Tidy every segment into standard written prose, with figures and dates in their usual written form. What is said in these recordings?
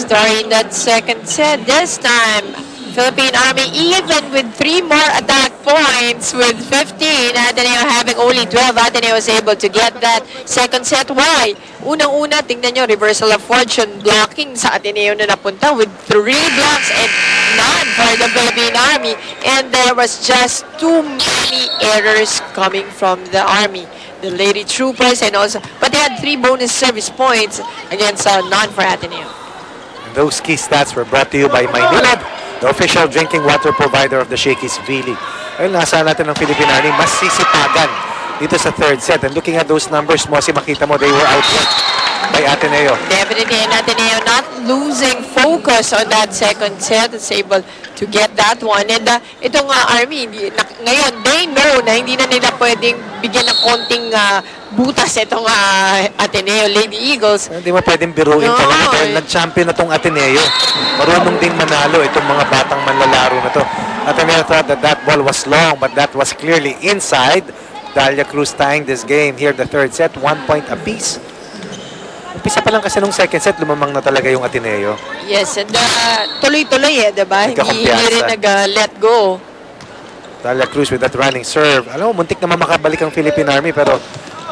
Starting that second set, this time, Philippine Army even with 3 more attack points with 15. Ateneo having only 12. Ateneo was able to get that second set. Why? Unang-una, tingnan nyo, reversal of fortune blocking sa Ateneo na napunta with 3 blocks and none for the Philippine Army. And there was just too many errors coming from the Army. The Lady Troopers and also, but they had 3 bonus service points against none for Ateneo. Those key stats were brought to you by Maynilad, the official drinking water provider of the Shakey's V-League. Well, nasa natin ng Philippine Army, mas sisipagan dito sa third set. And looking at those numbers mo, makita mo, they were outworked by Ateneo. Definitely, and Ateneo not losing focus on that second set. It's able to get that one. And itong Army, ngayon, they know na hindi na nila pwedeng bigyan ng konting butas itong Ateneo Lady Eagles. Hindi mo pwedeng biruin talaga dahil nag-champion na itong Ateneo. Marunong ding manalo itong mga batang manlalaro na to. Ateneo thought that that ball was long, but that was clearly inside. Dalia Cruz tying this game here, the third set, 1 point apiece. Umpisa pa lang kasi nung second set, lumamang na talaga yung Ateneo. Yes, and tuloy-tuloy diba? Hindi rin nag-let go. Dalia Cruz with that running serve. Alam mo, muntik naman makabalik ang Philippine Army, pero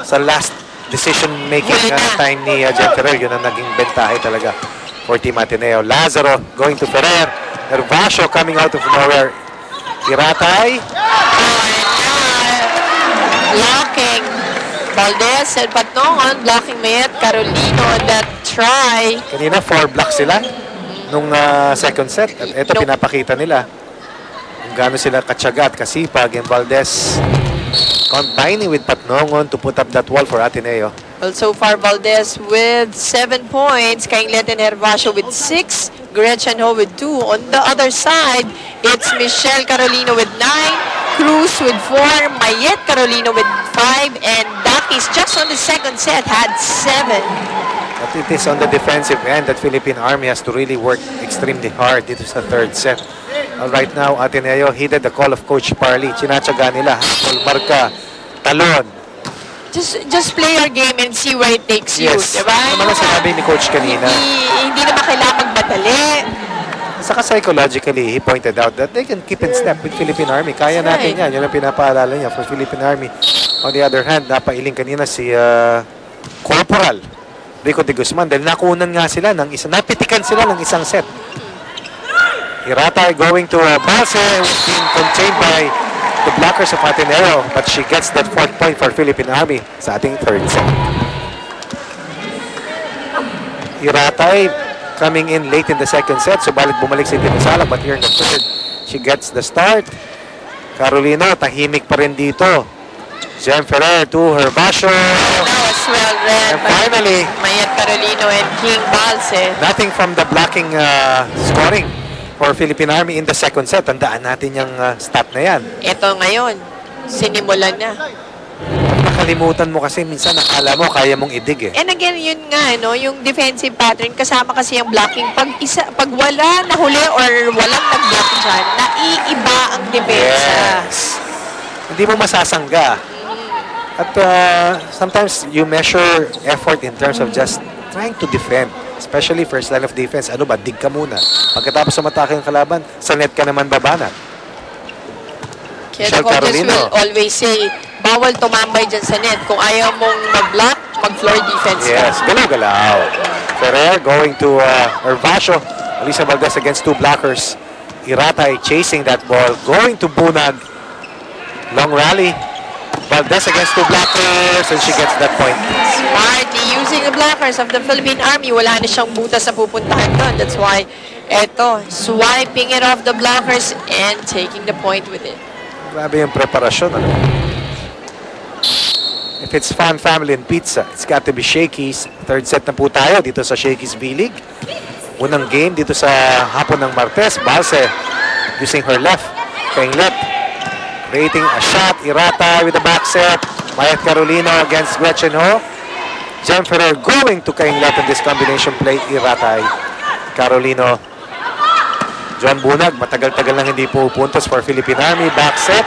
sa last decision-making time ni Jen Ferrer, yun ang naging bentahe talaga for Team Ateneo. Lazaro going to Ferrer. Hervasio coming out of nowhere. Iratay. Blocking. Valdez and Patnongon blocking Mayet Carolino on that try. Kanina 4 blocks sila nung second set. At ito pinapakita nila kung gaano sila katsaga at kasipag. And Valdez combining with Patnongon to put up that wall for Ateneo. Well, so far Valdez with 7 points. Kainglet and Hervasio with 6. Gretchen Ho with 2. On the other side, it's Michelle Carolino with 9. Cruz with 4, Mayet Carolino with 5, and Dakis just on the second set had 7. But it is on the defensive end that Philippine Army has to really work extremely hard dito sa third set. Right now, Ateneo heeded the call of Coach Parley. Chinatsaga nila, marka, talon. Just play your game and see where it takes you, yes. diba? Ano naman sinabi ni Coach kanina? Hindi naman kailangan magmadali. Saka psychologically, he pointed out that they can keep in step with Philippine Army. Kaya natin yan. Yan ang pinapaalala niya for Philippine Army. On the other hand, napailing kanina si Corporal Rico de Guzman dahil nakunan nga sila ng napitikan sila ng isang set. Iratay going to Balse, being contained by the blockers of Ateneo, but she gets that 4th point for Philippine Army sa ating third set. Iratay coming in late in the second set, subalit bumalik si Dinosalag, but here in the third, she gets the start. Carolino, tahimik pa rin dito. Jen Ferrer to Hervasio. That was well read. And finally, Mayet Carolino and King Balse. nothing from the blocking scoring for Philippine Army in the second set. Tandaan natin yung stat na yan. Ito ngayon, sinimulan na. Nakalimutan mo kasi minsan nakala mo kaya mong idig eh. And again, yun nga, no, yung defensive pattern, kasama kasi yung blocking. Pag wala nahuli or walang nag-block dyan, naiiba ang depensa. Yes. Hindi mo masasangga. At sometimes you measure effort in terms of just trying to defend. Especially first line of defense. Ano ba? Dig ka muna. Pagkatapos sumatake ang kalaban, sa net ka naman babanat. Kaya the coaches will always say, bawal tumambay dyan sa net. Kung ayaw mong mag-block, mag-floor defense ka. Yes, galaw-galaw. Ferrer going to Hervasio. Alisa Valdez against 2 blockers. Iratay chasing that ball. Going to Bunag. Long rally. Valdez against 2 blockers and she gets that point. Smartly using the blockers of the Philippine Army. Wala na siyang butas na pupuntahan doon. That's why, eto, swiping it off the blockers and taking the point with it. Grabe yung preparasyon. Ano? If it's fun, family, and pizza, it's got to be Shakey's. Third set na po tayo dito sa Shakey's V-League. Unang game dito sa hapon ng Martes. Balse using her left. Kainglet creating a shot. Iratay with the back set. Mayet Carolino against Gretchen Ho. Jen Ferrer going to Kainglet in this combination play. Iratay. Carolino. John Bunag, matagal-tagal lang hindi po puntos for Philippine Army. Back set.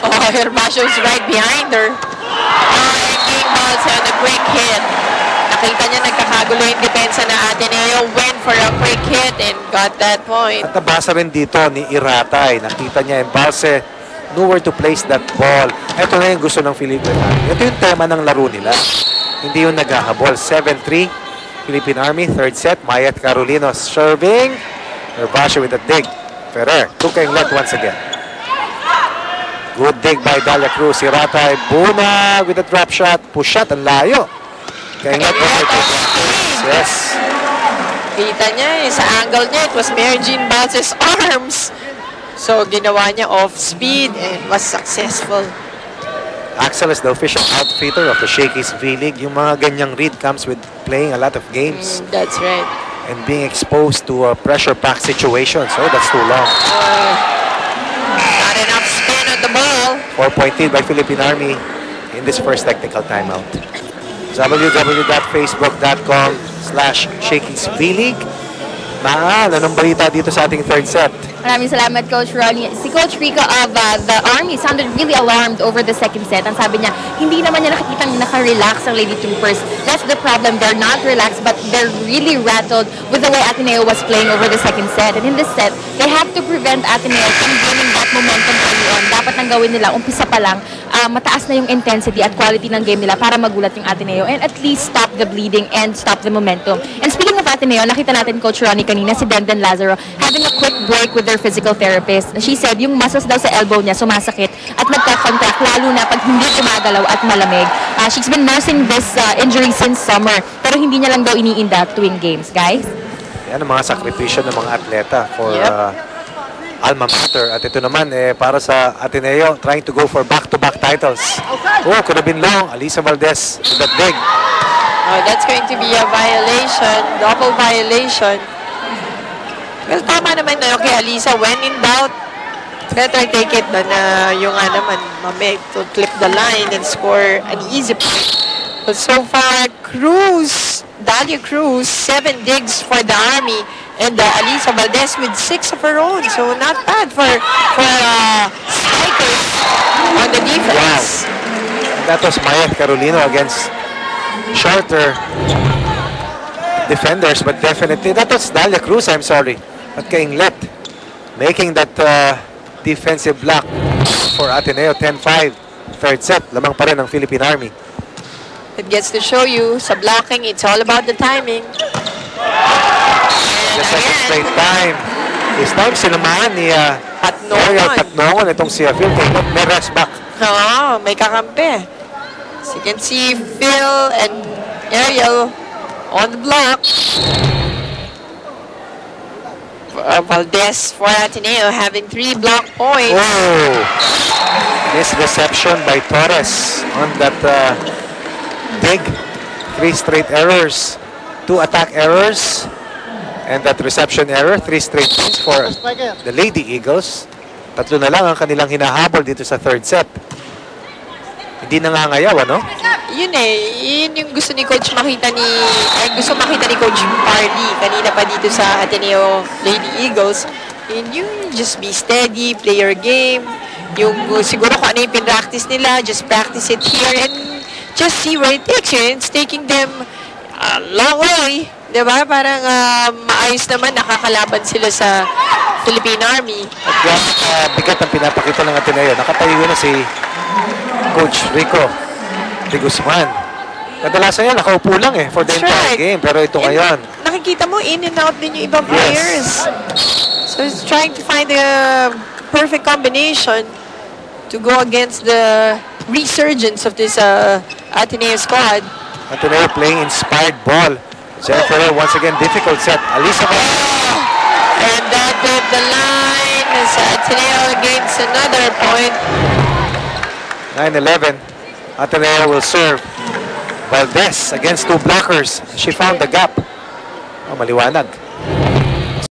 Oh, Hervasio's right behind her. And King Balse on a quick hit. Nakita niya nagkakagulo yung depensa na Ateneo. Went for a quick hit and got that point. At nabasa rin dito ni Iratay. Nakita niya Embalse knew where to place that ball. Ito na yung gusto ng Philippine Army. Ito yung tema ng laro nila. Hindi yung naghahabol. 7-3. Philippine Army, third set. Mayat Carolino serving. Herbasio with a dig. Ferrer took a left once again. Good dig by Dalia Cruz. Iratay, Bunag with a drop shot. Push shot, ang layo. Kaya nga po. Yes. Kita niya, sa angle niya, it was Mary Jean Balse's arms. So, ginawa niya off speed and was successful. Axel is the official outfitter of the Shakey's V-League. Yung mga ganyang read comes with playing a lot of games That's right. and being exposed to a pressure-packed situation. So, that's too long. Not enough spin on the ball. 4-point lead by Philippine Army in this first technical timeout. www.facebook.com/ShakiesVLeague. Anong balita dito sa ating third set? Maraming salamat, Coach Ronnie. Si Coach Rico of the Army sounded really alarmed over the second set. Ang sabi niya, hindi naman niya nakikitang naka-relax ang Lady Troopers. That's the problem. They're not relaxed, but they're really rattled with the way Ateneo was playing over the second set. And in this set, they have to prevent Ateneo from gaining that momentum early on. Dapat nang gawin nila, umpisa pa lang, mataas na yung intensity at quality ng game nila para magulat yung Ateneo and at least stop the bleeding and stop the momentum. And speaking of Ateneo, nakita natin Coach Ronnie kanina, si Denden Lazaro having a quick break with their physical therapist. She said yung muscles daw sa elbow niya sumasakit at nagka-contract lalo na pag hindi gumagalaw at malamig. She's been nursing this injury since summer pero hindi niya lang daw iniinda tuwing games, guys. Yan ang mga sakripisyo ng mga atleta for alma mater. At ito naman para sa Ateneo trying to go for back-to-back titles. Oh, could have been long. Alisa Valdez with that dig. Oh, that's going to be a violation, double violation. Well, tama naman na kay Alisa. When in doubt, better take it than yung naman, mamig to flip the line and score an easy point. But so far, Dalia Cruz, 7 digs for the Army, and Alisa Valdez with 6 of her own. So not bad for strikers on the defense. Wow. That was Mayat Carolino against shorter defenders, but definitely that was Dalia Cruz, I'm sorry. At Kainglet making that defensive block for Ateneo. 10-5, third set, lamang pa rin ng Philippine Army. It gets to show you sa blocking, it's all about the timing. The second straight time. This time sinamahan ni Patnongon itong si Phil Kainglet. May rest back. Oo, may kakampi. As you can see, Phil and Ariel on the block. Valdez for Ateneo having 3 block points. Oh! Misreception by Torres on that dig. 3 straight errors. 2 attack errors. And that reception error. 3 straight points for the Lady Eagles. 3 na lang ang kanilang hinahabol dito sa third set. Hindi nangangayaw, ano? Yun yung gusto ni Coach makita gusto makita ni Coach Pardy kanina pa dito sa Ateneo Lady Eagles. And you just be steady, play your game. Yung siguro kung ano yung pinractice nila, just practice it here and just see where it takes you. And it's taking them a long way. Diba? Parang maayos naman, nakakalaban sila sa Philippine Army. At yan, bigat ang pinapakita ng Ateneo. Nakatayo na si Coach Rico de Guzman. Kadalasan yan, nakaupo lang for the entire game. Pero ito ngayon. Nakikita mo, in and out din yung ibang players. So he's trying to find the perfect combination to go against the resurgence of this Ateneo squad. Ateneo playing inspired ball. Jennifer, once again, difficult set. Alisa and that did the line as Ateneo gains another point. 9-11. Ateneo will serve. Valdez against 2 blockers. She found the gap. Oh, maliwanag.